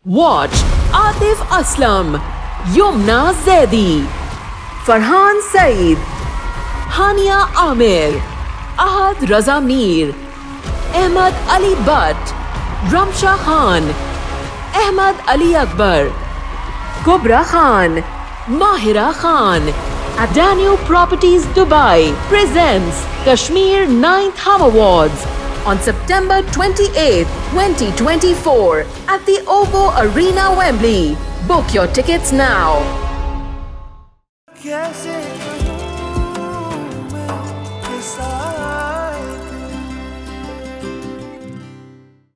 Watch Atif Aslam, Yumna Zaidi, Farhan Saeed, Hania Amir, Ahad Raza Mir, Ahmad Ali Butt, Ramsha Khan, Ahmad Ali Akbar, Kubra Khan, Mahira Khan. Adanio Properties Dubai presents Kashmir 9th Hum Awards on September 28, 2024 at the OVO Arena, Wembley. Book your tickets now.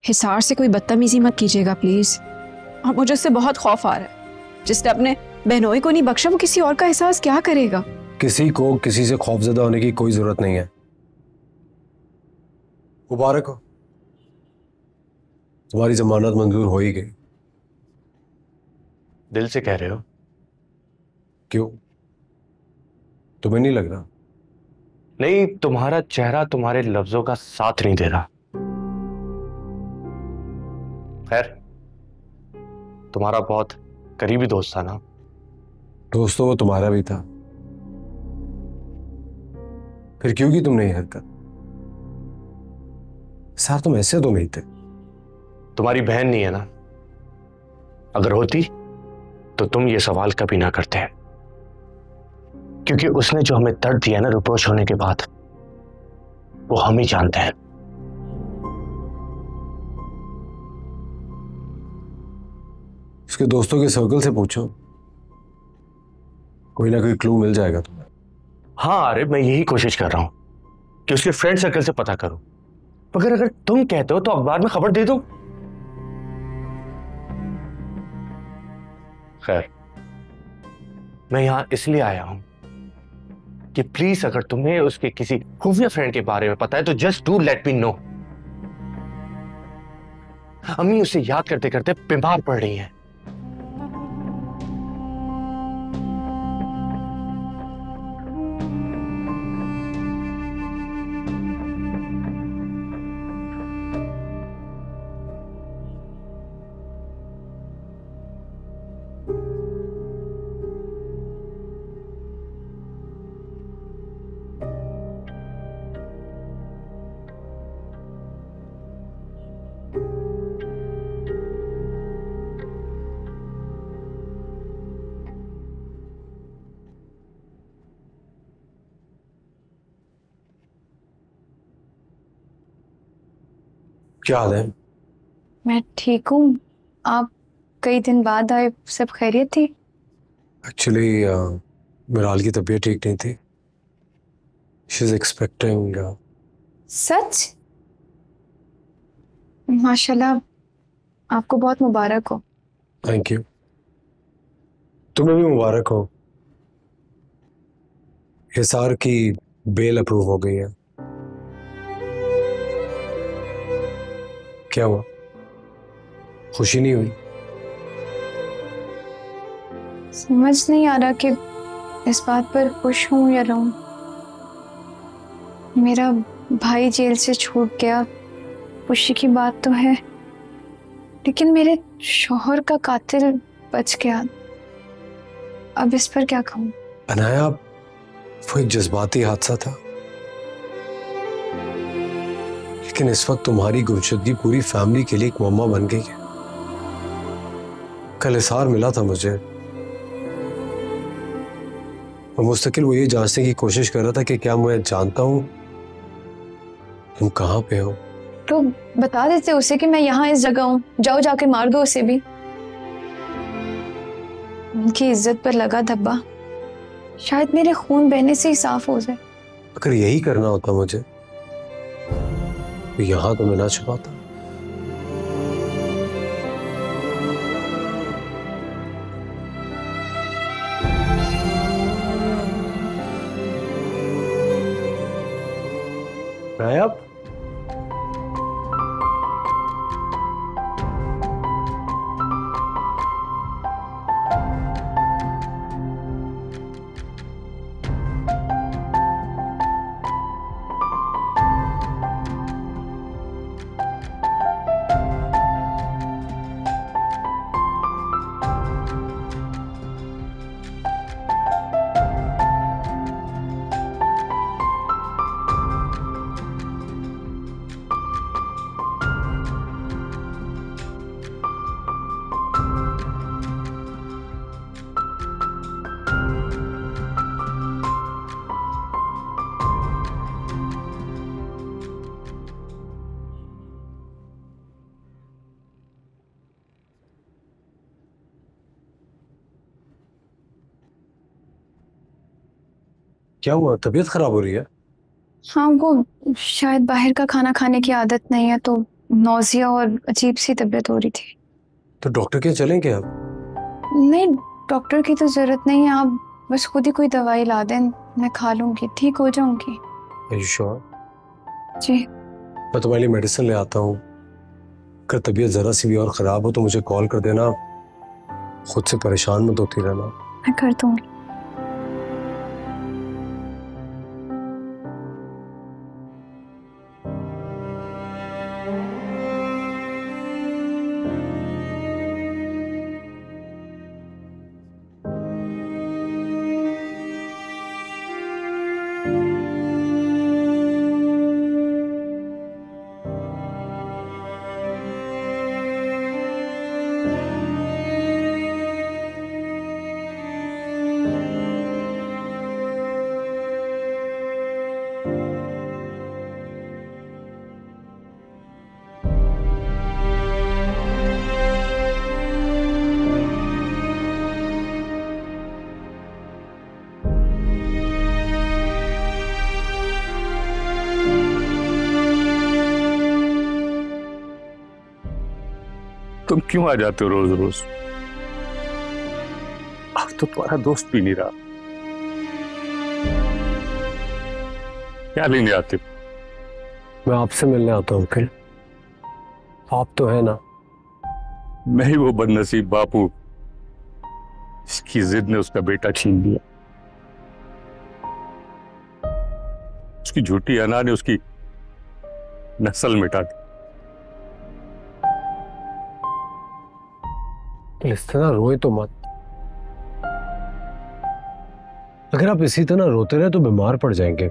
Hisar से कोई बदतमीजी मत कीजिएगा please. और मुझे उससे बहुत खौफ आ रहा है। जिसने अपने बहनोई को नहीं बख्शा वो किसी और का एहसास क्या करेगा। किसी को किसी से खौफजदा होने की कोई जरूरत नहीं है। मुबारक हो, तुम्हारी जमानत मंजूर हो ही गई। दिल से कह रहे हो? क्यों, तुम्हें नहीं लग रहा? नहीं, तुम्हारा चेहरा तुम्हारे लफ्जों का साथ नहीं दे रहा। खैर, तुम्हारा बहुत करीबी दोस्त था ना? दोस्तों वो तुम्हारा भी था, फिर क्यों की तुमने ये हरकत? सर तुम ऐसे तो नहीं थे। तुम्हारी बहन नहीं है ना? अगर होती तो तुम ये सवाल कभी ना करते, क्योंकि उसने जो हमें दर्द दिया ना रिप्रोच होने के बाद, वो हम ही जानते हैं। उसके दोस्तों के सर्कल से पूछो, कोई ना कोई क्लू मिल जाएगा तुम्हें। हाँ अरे, मैं यही कोशिश कर रहा हूं कि उसके फ्रेंड सर्कल से पता करूं, मगर अगर तुम कहते हो तो अखबार में खबर दे दो। खैर, मैं यहां इसलिए आया हूं कि प्लीज अगर तुम्हें उसके किसी खुफिया फ्रेंड के बारे में पता है तो just do let me know. अम्मी उसे याद करते करते बीमार पड़ रही हैं। क्या हाल है? मैं ठीक हूँ। आप कई दिन बाद आए, सब खैरियत थी? एक्चुअली मिराल की तबीयत ठीक नहीं थी। She is expecting. सच? माशाल्लाह, आपको बहुत मुबारक हो। थैंक यू, तुम्हें भी मुबारक हो। हिसार की बेल अप्रूव हो गई है। क्या हुआ, खुशी नहीं हुई? समझ नहीं आ रहा कि इस बात पर खुश हूं या रहूं। मेरा भाई जेल से छूट गया, खुशी की बात तो है, लेकिन मेरे शौहर का कातिल बच गया। अब इस पर क्या कहूं? अनाया, वो एक जज्बाती हादसा था, लेकिन इस वक्त तुम्हारी गुमशुदगी पूरी फैमिली के लिए एक मुअम्मा बन गई है। कल हिसार मिला था मुझे और मुस्तकिल वो ये जांचने की कोशिश कर रहा था कि क्या मैं जानता हूं तुम कहां पे हो। तो बता देते उसे कि मैं यहाँ इस जगह हूँ, जाओ जाके मार दो उसे भी। उनकी इज्जत पर लगा धब्बा शायद मेरे खून बहने से ही साफ हो जाए। अगर यही करना होता मुझे तो यहां तो मैं ना छुपाता। नायाब, क्या हुआ, तबीयत खराब हो रही है? हाँ, वो शायद बाहर का खाना खाने की आदत नहीं है, तो नौजिया और अजीब सी तबीयत हो रही थी। तो डॉक्टर के चलें क्या अब? नहीं, डॉक्टर की तो जरूरत नहीं है, आप बस खुद ही कोई दवाई ला दें, मैं खा लूंगी, ठीक हो जाऊंगी। Are you sure? जी। मैं तुम्हारे लिए मेडिसिन ले आता हूँ। अगर तबीयत जरा सी भी और खराब हो तो मुझे कॉल कर देना। खुद से परेशान मत होती रहना। मैं कर दूंगी। तुम क्यों आ जाते हो रोज रोज? अब तो तुम्हारा दोस्त भी नहीं रहा। क्या लेने आते हो? मैं आपसे मिलने आता हूँ अंकल। आप तो है ना? मैं ही वो बदनसीब बापू जिसकी जिद ने उसका बेटा छीन लिया। उसकी झूठी अना ने उसकी नस्ल मिटा दी। इस तरह रोए तो मत। अगर आप इसी तरह रोते रहे तो बीमार पड़ जाएंगे।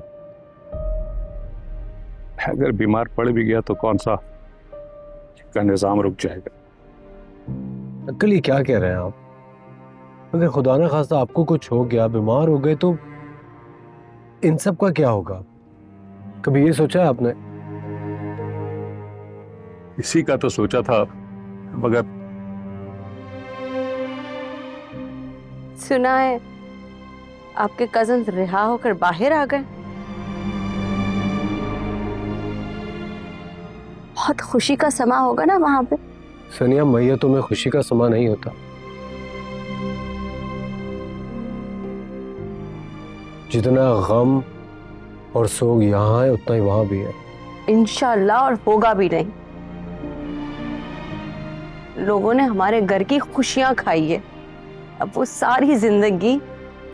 अगर बीमार पड़ भी गया तो कौन सा का निजाम रुक जाएगा। अंकल ये क्या कह रहे हैं आप? अगर खुदा ना खास्ता आपको कुछ हो गया, बीमार हो गए, तो इन सब का क्या होगा? कभी ये सोचा है आपने? इसी का तो सोचा था, मगर सुना है आपके कजन रिहा होकर बाहर आ गए। बहुत खुशी का समा होगा ना वहां पे। सनिया, मैयतों में खुशी का समा नहीं होता। जितना गम और सोग यहाँ है उतना ही वहां भी है। इंशाल्लाह, और होगा भी नहीं। लोगों ने हमारे घर की खुशियां खाई है, अब वो सारी जिंदगी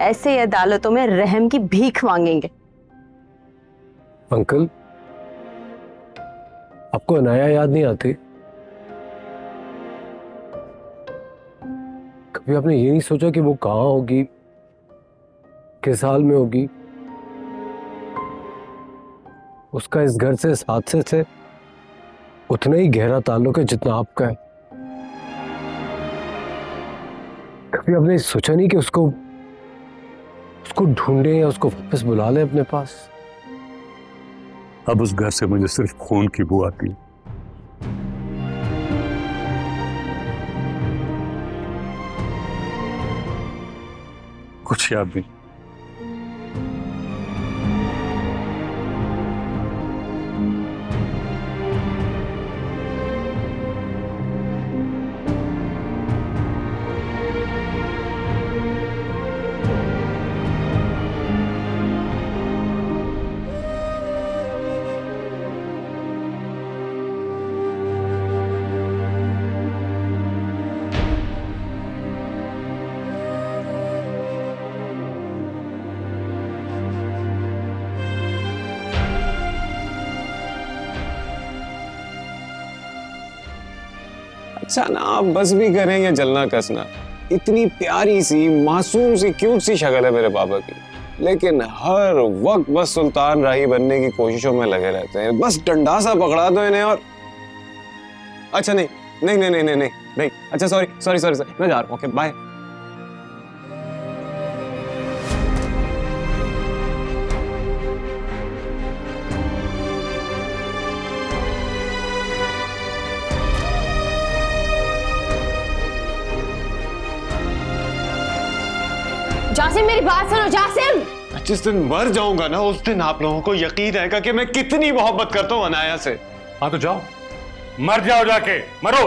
ऐसे ही अदालतों में रहम की भीख मांगेंगे। अंकल, आपको अनाया याद नहीं आती? कभी आपने ये नहीं सोचा कि वो कहाँ होगी, किस हाल में होगी? उसका इस घर से, इस हादसे से उतना ही गहरा ताल्लुक है जितना आपका है। कभी आपने सोचा नहीं कि उसको ढूंढे या उसको वापस बुला लें अपने पास? अब उस घर से मुझे सिर्फ खून की बू आती है। कुछ याद नहीं। अच्छा ना, आप बस भी करेंगे जलना कसना। इतनी प्यारी सी मासूम सी क्यूट सी शक्ल है मेरे पापा की, लेकिन हर वक्त बस सुल्तान राही बनने की कोशिशों में लगे रहते हैं। बस डंडा सा पकड़ा दो इन्हें और अच्छा नहीं नहीं नहीं नहीं नहीं नहीं, नहीं। अच्छा सॉरी सॉरी सॉरी सॉरी, मैं जा रहा हूँ। Okay bye. जासिम, मेरी बात सुनो। जासिम, जिस दिन मर जाऊंगा ना, उस दिन आप लोगों को यकीन आएगा कि मैं कितनी मोहब्बत करता हूं अनाया से। हाँ तो जाओ, मर जाओ, जाके मरो।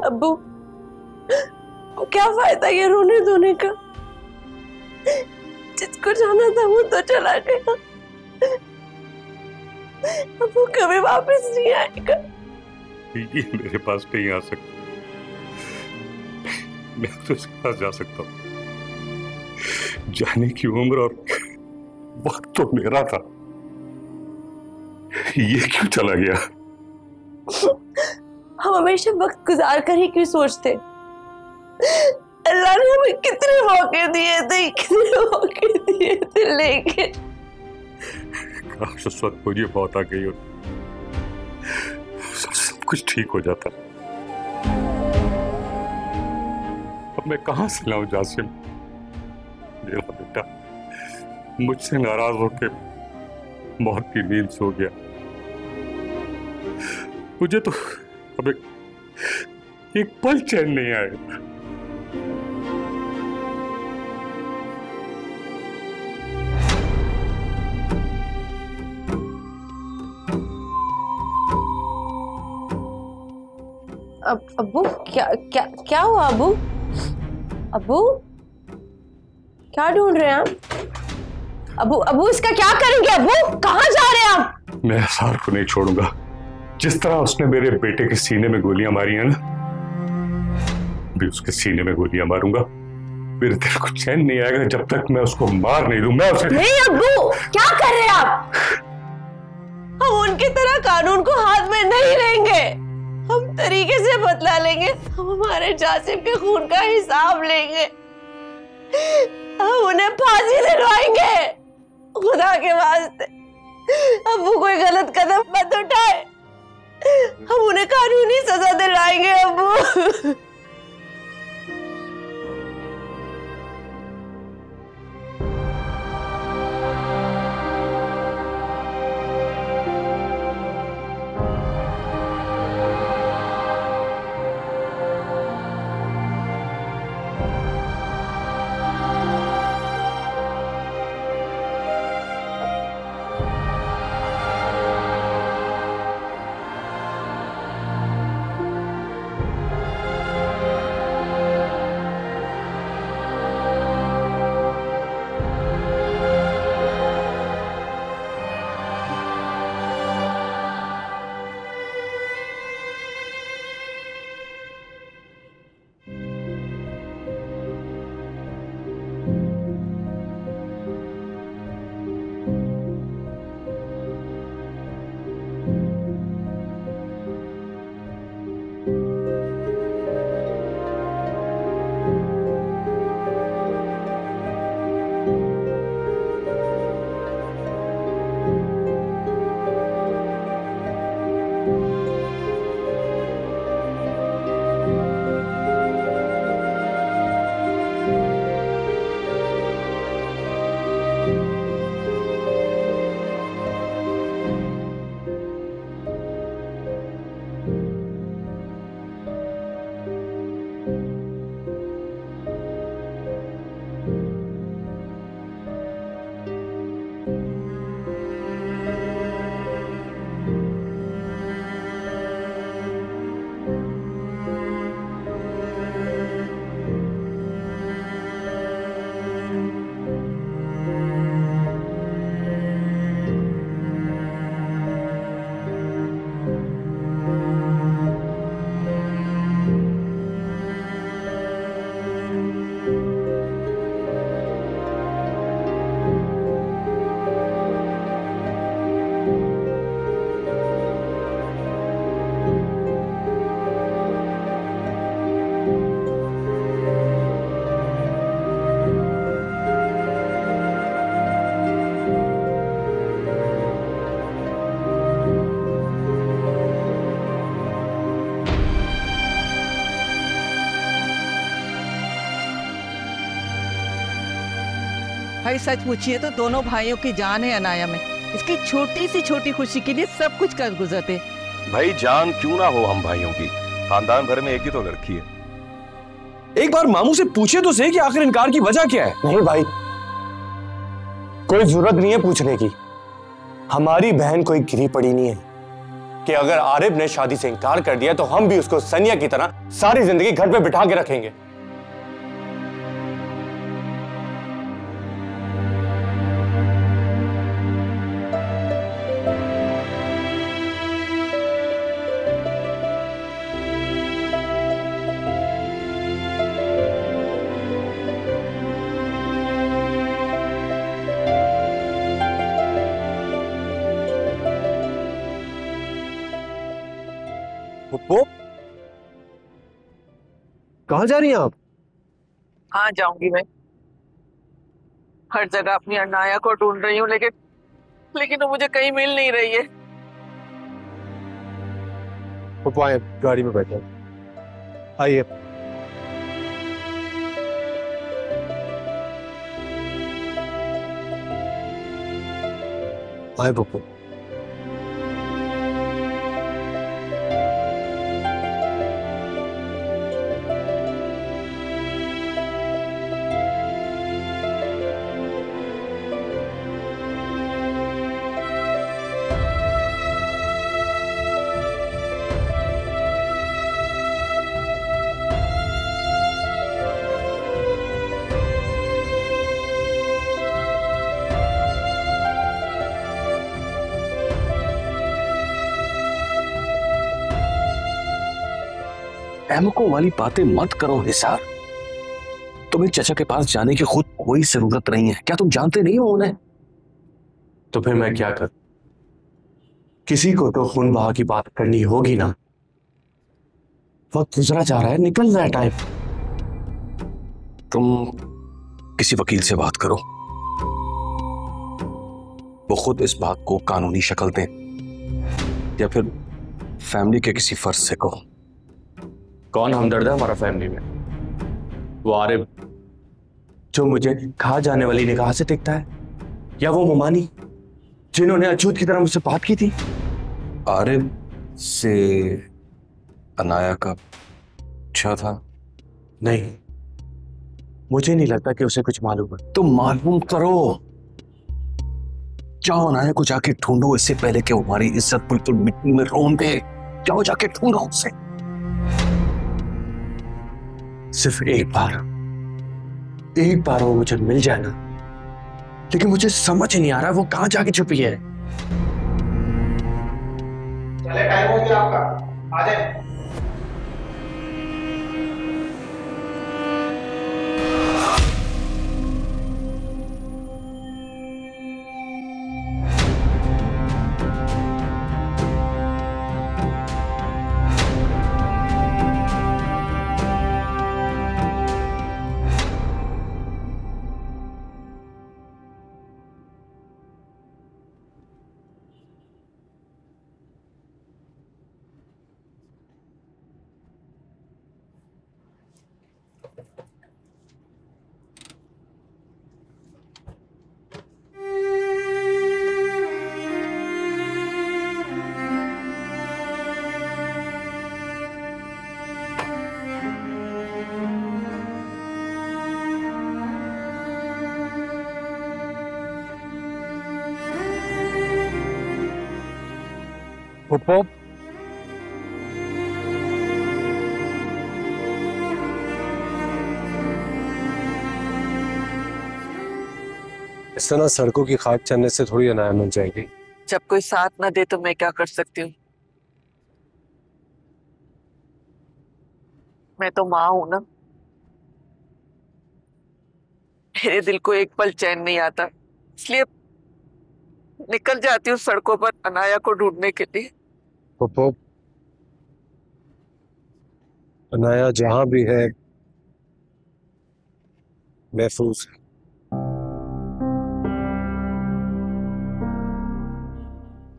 अब्बू, क्या फायदा ये रोने धोने का? जिसको जाना था वो तो चला गया। अब वो कभी वापस नहीं आएगा। ये मेरे पास नहीं आ सकता, मैं तो उसके पास जा सकता हूँ। जाने की उम्र और वक्त तो मेरा था, ये क्यों चला गया? हम हमेशा वक्त गुजार कर ही क्यों सोचते? अल्लाह ने हमें कितने मौके दिए थे, लेकिन काश उस वक्त मुझे बहुत आ गई होती, सब कुछ ठीक हो जाता। अब मैं कहां से लाऊं जासिम? मेरा बेटा मुझसे नाराज होकर मौत की नींद सो गया। मुझे तो अब एक पल चैन नहीं आएगा। अब्बू, क्या क्या क्या हुआ अब्बू? अब्बू, क्या ढूंढ रहे हैं आप? अब्बू इसका क्या करेंगे? अब्बू कहाँ जा रहे हैं आप? मैं असार को नहीं छोड़ूंगा। जिस तरह उसने मेरे बेटे के सीने में गोलियां मारी हैं ना, भी उसके सीने में गोलियां मारूंगा। मेरे दिल को चैन नहीं आएगा जब तक मैं उसको मार नहीं दूं। मैं उसे नहीं अब्बू, क्या कर रहे हैं आप? हम उनकी तरह कानून को हाथ में नहीं लेंगे। हम तरीके से बदला लेंगे। हम हमारे जासिम के खून का हिसाब लेंगे। हम उन्हें फांसी दिलवाएंगे। खुदा के वास्ते अब्बू कोई गलत कदम मत उठाए। हम उन्हें कानूनी सजा दिलाएंगे अब्बू। भाई सच पूछिए तो दोनों भाइयों की जान है अनाया में। इसकी छोटी सी छोटी खुशी के लिए सब कुछ कर गुजरते। भाई जान क्यों ना हो हम भाइयों की, खानदान भर में एक ही तो लड़की है। एक बार मामू से पूछे तो सही कि आखिर इनकार की वजह क्या है। नहीं भाई, कोई जरूरत नहीं है पूछने की। हमारी बहन कोई गिरी पड़ी नहीं है कि अगर आरिफ ने शादी से इनकार कर दिया तो हम भी उसको सनिया की तरह सारी जिंदगी घर पे बिठा के रखेंगे। वो कहाँ जा रही हैं आप? हाँ जाऊंगी मैं, हर जगह अपनी अनाया को ढूंढ रही हूँ लेकिन वो मुझे कहीं मिल नहीं रही है। पप्पा आए, गाड़ी में बैठे, आइए। आए पप्पू। अहमकों वाली बातें मत करो निसार। तुम्हें चचा के पास जाने की खुद कोई जरूरत नहीं है। क्या तुम जानते नहीं हो उन्हें? तो फिर मैं क्या करूं? किसी को तो खून बहा की बात करनी होगी ना। वक्त गुजरा जा रहा है, निकल रहा है टाइम। तुम किसी वकील से बात करो, वो खुद इस बात को कानूनी शक्ल दें, या फिर फैमिली के किसी फर्ज से कहो। कौन हमदर्द है हमारा फैमिली में? वो आरिफ जो मुझे खा जाने वाली निगाह से देखता है, या वो मुमानी जिन्होंने अछूत की तरह मुझसे बात की थी? आरिफ से अनाया का अच्छा था? नहीं, मुझे नहीं लगता कि उसे कुछ मालूम है। तुम मालूम करो, जाओ अनाया को जाके ढूंढो इससे पहले कि हमारी इज्जत बिल्कुल मिट्टी में रोन दे। जाओ जाके ढूंढो उसे। सिर्फ एक बार वो मुझे मिल जाए ना। लेकिन मुझे समझ नहीं आ रहा वो कहां जाके छुपी है। चले, टाइम हो गया आपका, आ जाए। पप्पू, इस तरह सड़कों की खाक चलने से थोड़ी अनाया मिल जाएगी। जब कोई साथ ना दे तो मैं क्या कर सकती हूँ? मैं तो माँ हूं ना। मेरे दिल को एक पल चैन नहीं आता, इसलिए निकल जाती हूँ सड़कों पर अनाया को ढूंढने के लिए। पप्पू, अनाया जहां भी है महफूज है।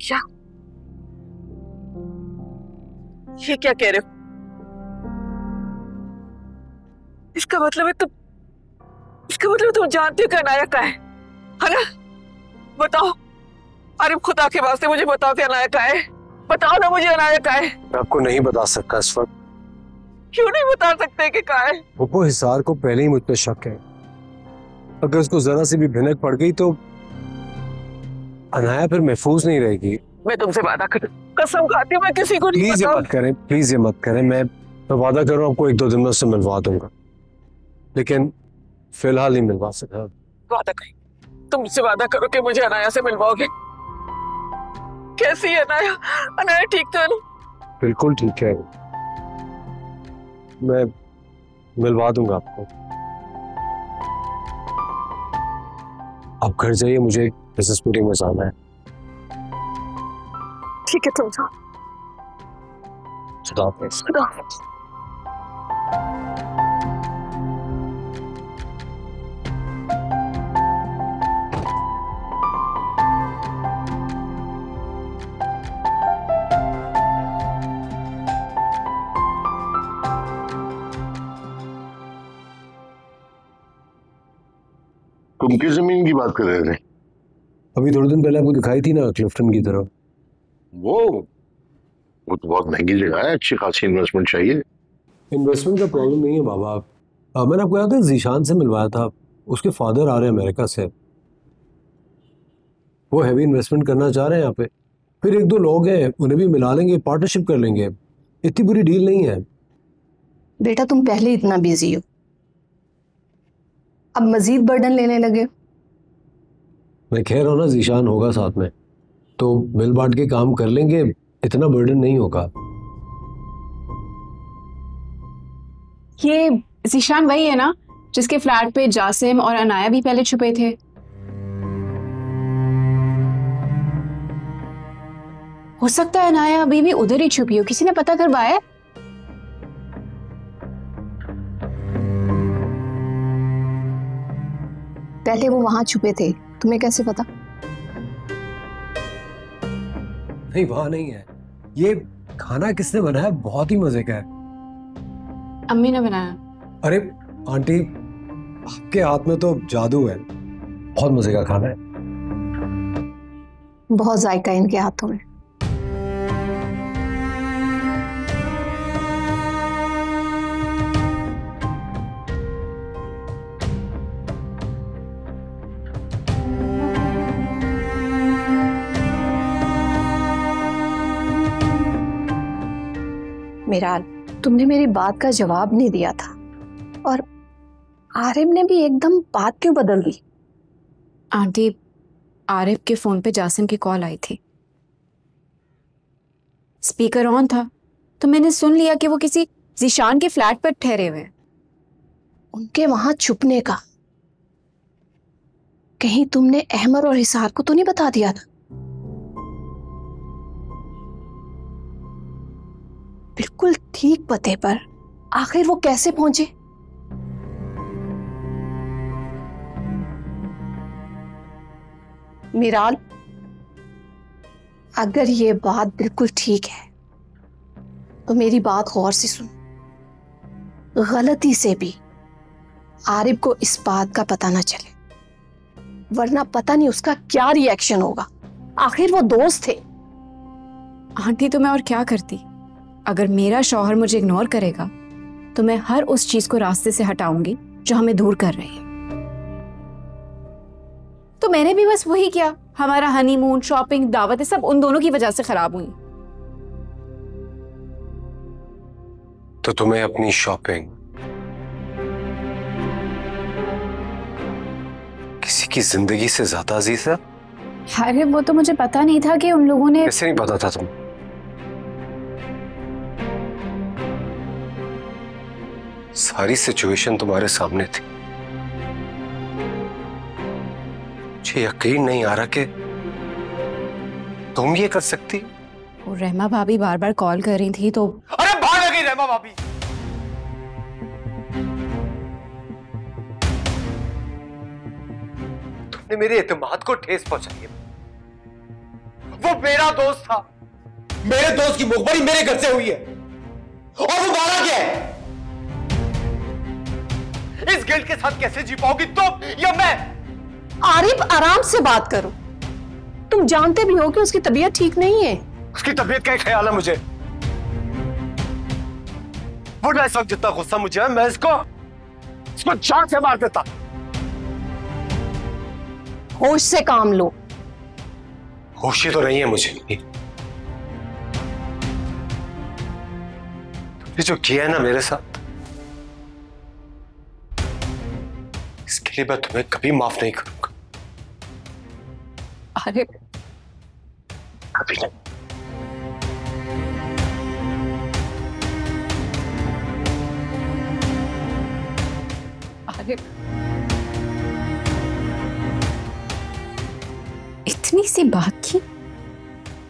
क्या? ये क्या कह रहे हो? इसका मतलब तुम जानते हो कि अनाया कहाँ है? अरे बताओ, अरे खुदा के वास्ते मुझे बताओ कि अनाया कहाँ है? बताओ ना मुझे अनाया कहाँ है? मैं आपको नहीं बता सकता इस वक्त। क्यों नहीं बता सकते कि कहाँ है? वो हिसार को पहले ही मुझ पर शक है। अगर उसको जरा सी भी भिनक पड़ गई तो अनाया फिर महफूज नहीं रहेगी। मैं तुमसे वादा कर, कसम खाती हूँ मैं किसी को नहीं प्लीज ये मत करें, प्लीज ये मत करें। मैं वादा कर रहा हूँ आपको 1-2 दिन में उससे मिलवा दूंगा, लेकिन फिलहाल नहीं मिलवा सकता। वादा करो, तुमसे वादा करो कि मुझे अनाया से मिलवाओगे। कैसी है अनाया? अनाया ठीक तो है ना? बिल्कुल ठीक है, मैं मिलवा दूंगा आपको। आप घर जाइए, मुझे बिजनेस मीटिंग में जाना है। ठीक है, तुम जाओ। खुदा हाफिज़। खुदा हाफिज़। तुम किस जमीन की बात कर रहे थे? अभी थोड़े दिन पहले आपको दिखाई थी ना, क्लिफ्टन की तरफ। वो तो बहुत महंगी जगह है, अच्छी खासी इन्वेस्टमेंट चाहिए। इन्वेस्टमेंट का प्रॉब्लम नहीं है बाबा। मैंने आपको याद है जीशान से मिलवाया था, उसके फादर आ रहे हैं अमेरिका से। वो हैवी इन्वेस्टमेंट करना चाह रहे हैं यहाँ पे। फिर 1-2 लोग हैं, उन्हें भी मिला लेंगे, पार्टनरशिप कर लेंगे। इतनी बुरी डील नहीं है। बेटा तुम पहले इतना बिजी हो, अब मजीद बर्डन लेने लगे। मैं कह रहा हूँ ना, जीशान होगा साथ में तो मिल बांट के काम कर लेंगे, इतना बर्डन नहीं होगा। ये जीशान वही है ना जिसके फ्लैट पे जासिम और अनाया भी पहले छुपे थे? हो सकता है अनाया अभी भी उधर ही छुपी हो, किसी ने पता करवाया? पहले वो वहां छुपे थे, तुम्हें कैसे पता? नहीं, वहां नहीं है। ये खाना किसने बनाया? बहुत ही मजे का है। अम्मी ने बनाया। अरे आंटी, आपके हाथ में तो जादू है। बहुत मजे का खाना है। बहुत जायका इनके हाथों में। मिराल, तुमने मेरी बात का जवाब नहीं दिया था, और आरिफ ने भी एकदम बात क्यों बदल दी? आंटी, आरिफ के फोन पे जासिम की कॉल आई थी, स्पीकर ऑन था, तो मैंने सुन लिया कि वो किसी जीशान के फ्लैट पर ठहरे हुए हैं। उनके वहां छुपने का कहीं तुमने अहमर और हिसार को तो नहीं बता दिया था? बिल्कुल ठीक पते पर आखिर वो कैसे पहुंचे? मिराल, अगर ये बात बिल्कुल ठीक है तो मेरी बात गौर से सुन। गलती से भी आरिफ को इस बात का पता ना चले, वरना पता नहीं उसका क्या रिएक्शन होगा। आखिर वो दोस्त थे। आंटी, तो मैं और क्या करती? अगर मेरा शौहर मुझे इग्नोर करेगा तो मैं हर उस चीज को रास्ते से हटाऊंगी जो हमें दूर कर रही है। तो मैंने भी बस वही किया। हमारा हनीमून, शॉपिंग, दावतें सब उन दोनों की वजह से खराब हुई। तो तुम्हें अपनी शॉपिंग किसी की जिंदगी से ज्यादा अजीज है? अरे वो तो मुझे पता नहीं था कि उन लोगों ने। कैसे नहीं पता था तुम? सारी सिचुएशन तुम्हारे सामने थी। मुझे यकीन नहीं आ रहा कि तुम ये कर सकती। और रहमा भाभी बार बार कॉल कर रही थी तो। अरे भाग गई रहमा भाभी। तुमने मेरे एतमाद को ठेस पहुंचाई है। वो मेरा दोस्त था, मेरे दोस्त की मुखबरी मेरे घर से हुई है, और वो मारा गया है। इस गिल्ट के साथ कैसे जी पाओगी तुम या मैं? आरिफ, आराम से बात करो। तुम जानते भी हो कि उसकी तबीयत ठीक नहीं है। उसकी तबीयत का ही ख्याल है मुझे। वरना इस वक्त जितना गुस्सा मुझे है, मैं इसको जान से मार देता। होश से काम लो। होश ही तो नहीं है मुझे। तुमने जो किया है ना मेरे साथ, इसके लिए मैं तुम्हें कभी माफ नहीं करूंगा। अरे कभी नहीं। अरे इतनी सी बात की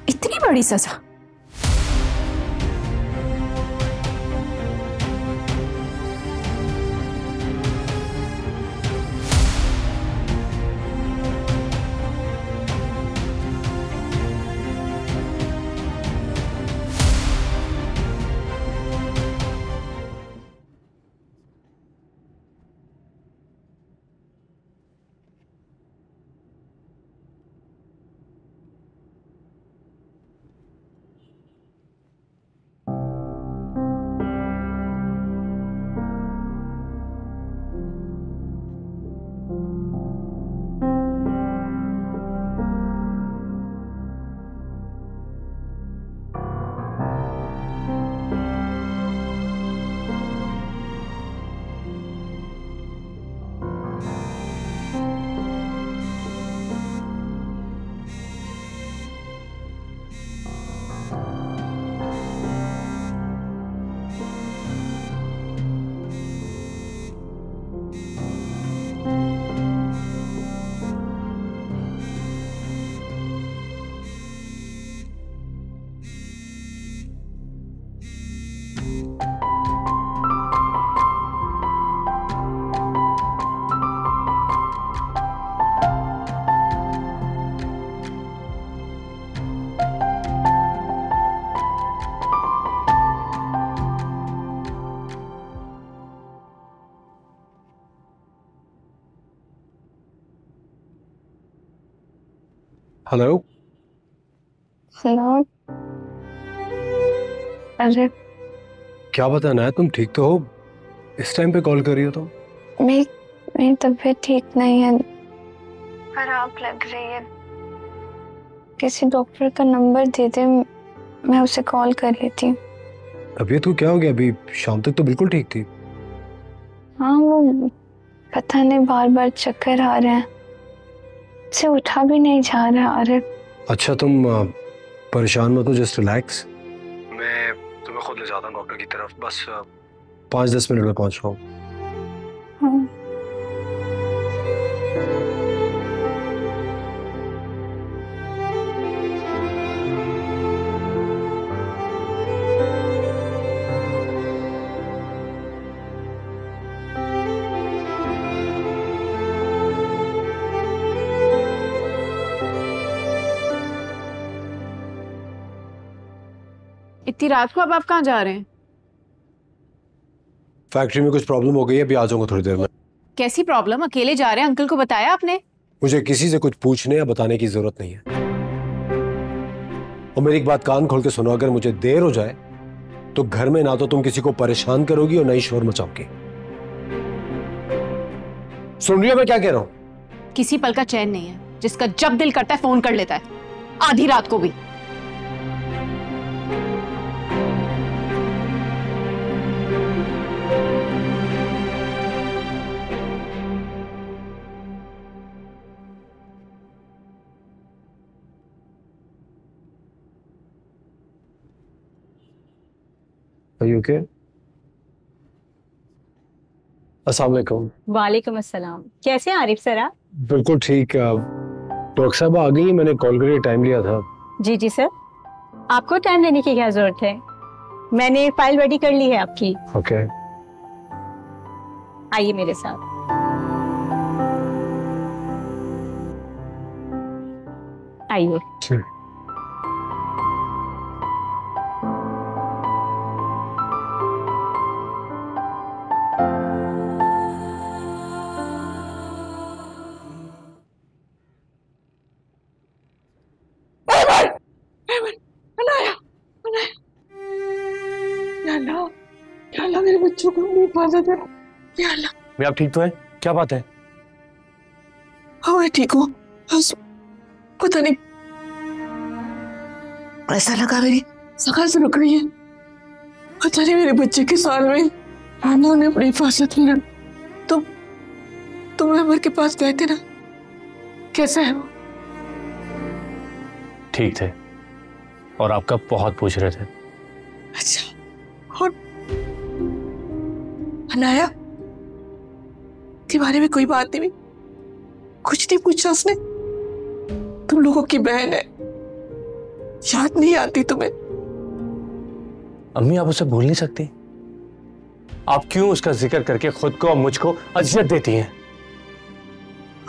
इतनी बड़ी सजा। हेलो। हेलो। अरे क्या बताना है, तुम ठीक तो हो? इस टाइम पे कॉल कर रही हो तुम? मेरी तबीयत ठीक नहीं है, खराब लग रही है। किसी डॉक्टर का नंबर दे दे, मैं उसे कॉल कर लेती हूँ। तबीयत को क्या हो गया? अभी शाम तक तो बिल्कुल ठीक थी। हाँ, वो पता नहीं बार बार चक्कर आ रहे हैं, से उठा भी नहीं जा रहा। अरे अच्छा, तुम परेशान मत हो, जस्ट रिलैक्स। मैं तुम्हें खुद ले जाता हूँ डॉक्टर की तरफ, बस 5-10 मिनट में पहुँच रहा हूँ। हाँ। इतनी रात को अब आप कहाँ जा रहे हैं? फैक्ट्री में कुछ प्रॉब्लम हो गई है, अभी आ जाऊंगा थोड़ी देर में। कैसी प्रॉब्लम? अकेले जा रहे हैं? अंकल को बताया आपने? मुझे किसी से कुछ पूछने या बताने की जरूरत नहीं है। और मेरी एक बात कान खोल के सुनो, अगर मुझे देर हो जाए तो घर में ना तो तुम किसी को परेशान करोगी और ना ही शोर मचाओगी। सुन रही हो मैं क्या कह रहा हूं? किसी पल का चैन नहीं है, जिसका जब दिल करता है फोन कर लेता है, आधी रात को भी। ओके। अस्सलाम वालेकुम। वालेकुम अस्सलाम। कैसे हैं आरिफ सर आप? बिल्कुल ठीक। डॉक्टर साहब आ गई, मैंने कॉल करके टाइम लिया था। जी जी सर, आपको टाइम लेने की क्या जरूरत है, मैंने फाइल रेडी कर ली है आपकी। ओके। आइए मेरे साथ। आइए। या अल्लाह मेरे बच्चों को नहीं हिफाजत है। या अल्लाह। मैं आप ठीक तो है? क्या बात है? हाँ मैं ठीक हूँ, बस पता नहीं ऐसा लगा मेरी सांस रुक रही है। पता नहीं मेरे बच्चे के साल में आना ने अपनी हिफाजत में तुम अमर के पास गए थे ना, कैसा है वो? ठीक थे और आपका बहुत पूछ रहे थे। अच्छा, और अनाया के बारे में कोई बात नहीं, कुछ नहीं पूछा उसने? तुम लोगों की बहन है, याद नहीं आती तुम्हें? अम्मी आप उसे भूल नहीं सकती। आप क्यों उसका जिक्र करके खुद को और मुझको अजियत देती हैं?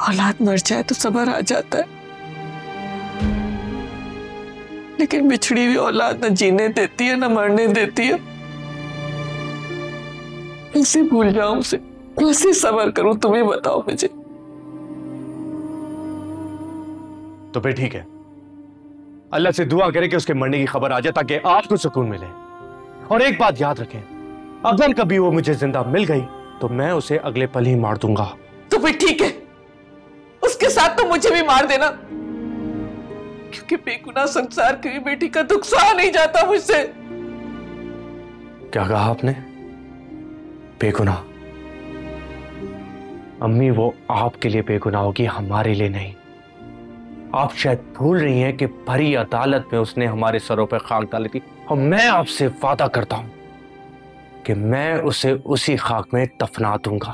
औलाद मर जाए तो सब्र आ जाता है, लेकिन बिछड़ी हुई औलाद न जीने देती है न मरने देती है। कैसे भूल जाऊं उसे, कैसे सब्र करूं, तुम ही बताओ मुझे। तो फिर ठीक है, अल्लाह से दुआ करें कि उसके मरने की खबर आ जाए ताकि आपको सुकून मिले। और एक बात याद रखें, अगर कभी वो मुझे जिंदा मिल गई तो मैं उसे अगले पल ही मार दूंगा। तो फिर ठीक है, उसके साथ तो मुझे भी मार देना, क्योंकि बेगुनाह संसार की बेटी का दुख सहा नहीं जाता मुझसे। क्या कहा आपने? बेगुनाह? अम्मी वो आपके लिए बेगुनाह होगी, हमारे लिए नहीं। आप शायद भूल रही हैं कि भरी अदालत में उसने हमारे सरों पर खाक डाली थी, और मैं आपसे वादा करता हूं कि मैं उसे उसी खाक में दफना दूंगा।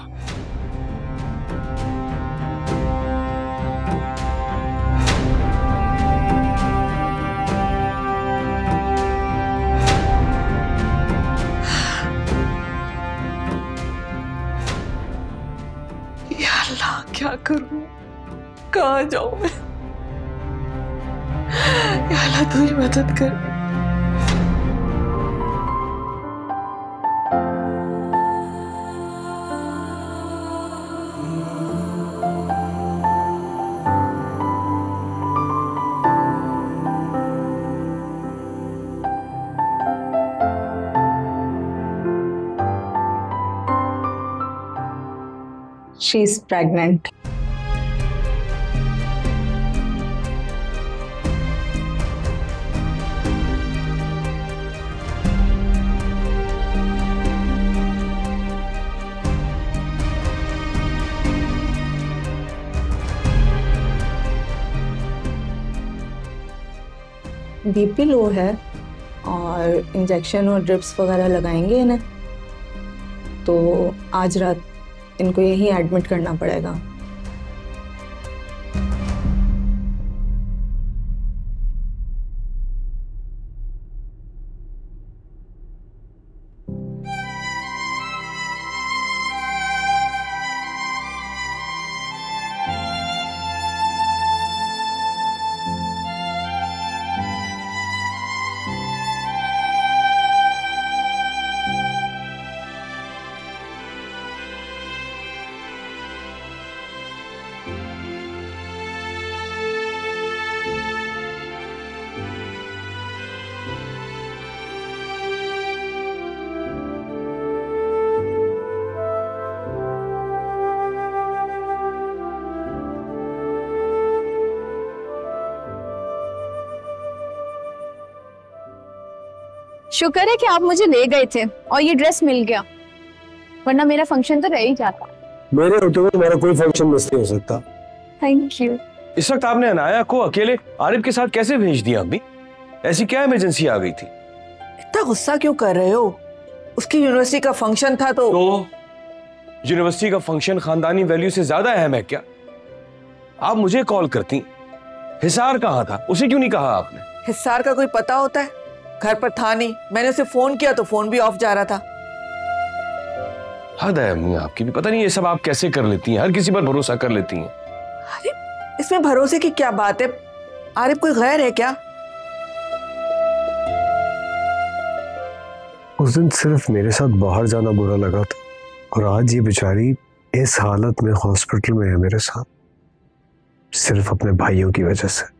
या अल्लाह, क्या करूं, कहां जाऊं मैं? या अल्लाह तू ही मदद कर। She is pregnant. BP low है और इंजेक्शन और ड्रिप्स वगैरह लगाएंगे इन्हें, तो आज रात इनको यहीं एडमिट करना पड़ेगा। शुक्र है कि आप मुझे ले गए थे और ये ड्रेस मिल गया, वरना मेरा फंक्शन तो रह ही जाता। मेरे होते हुए मेरा कोई फंक्शन मिस नहीं हो सकता। Thank you. इस वक्त आपने अनाया को अकेले आरिफ के साथ कैसे भेज दिया? अम्मी ऐसी क्या इमरजेंसी आ गई थी? इतना गुस्सा क्यों कर रहे हो? उसकी यूनिवर्सिटी का फंक्शन था तो यूनिवर्सिटी का फंक्शन खानदानी वैल्यू से ज्यादा अहम है क्या? आप मुझे कॉल करती। हिसार कहाँ था, उसे क्यों नहीं कहा आपने? हिसार का कोई पता होता है? घर पर था नहीं, मैंने उसे फोन किया तो फोन भी ऑफ जा रहा था। हद है अम्मी आपकी भी, पता नहीं ये सब आप कैसे कर लेती हैं, हर किसी पर भरोसा कर लेती हैं। अरे इसमें भरोसे की क्या बात है? आरिफ कोई गैर है क्या? उस दिन सिर्फ मेरे साथ बाहर जाना बुरा लगा था, और आज ये बेचारी इस हालत में हॉस्पिटल में है मेरे साथ, सिर्फ अपने भाइयों की वजह से।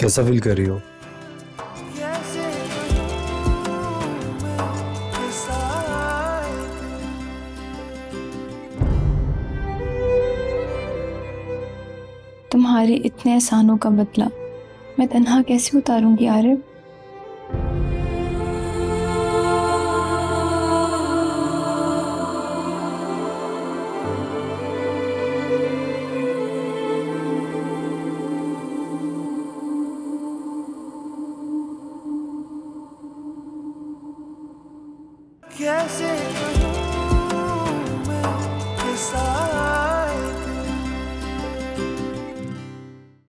कैसा फील कर रही हो? तुम्हारे इतने एहसानों का बदला मैं तन्हा कैसे उतारूंगी आरिफ? कैसे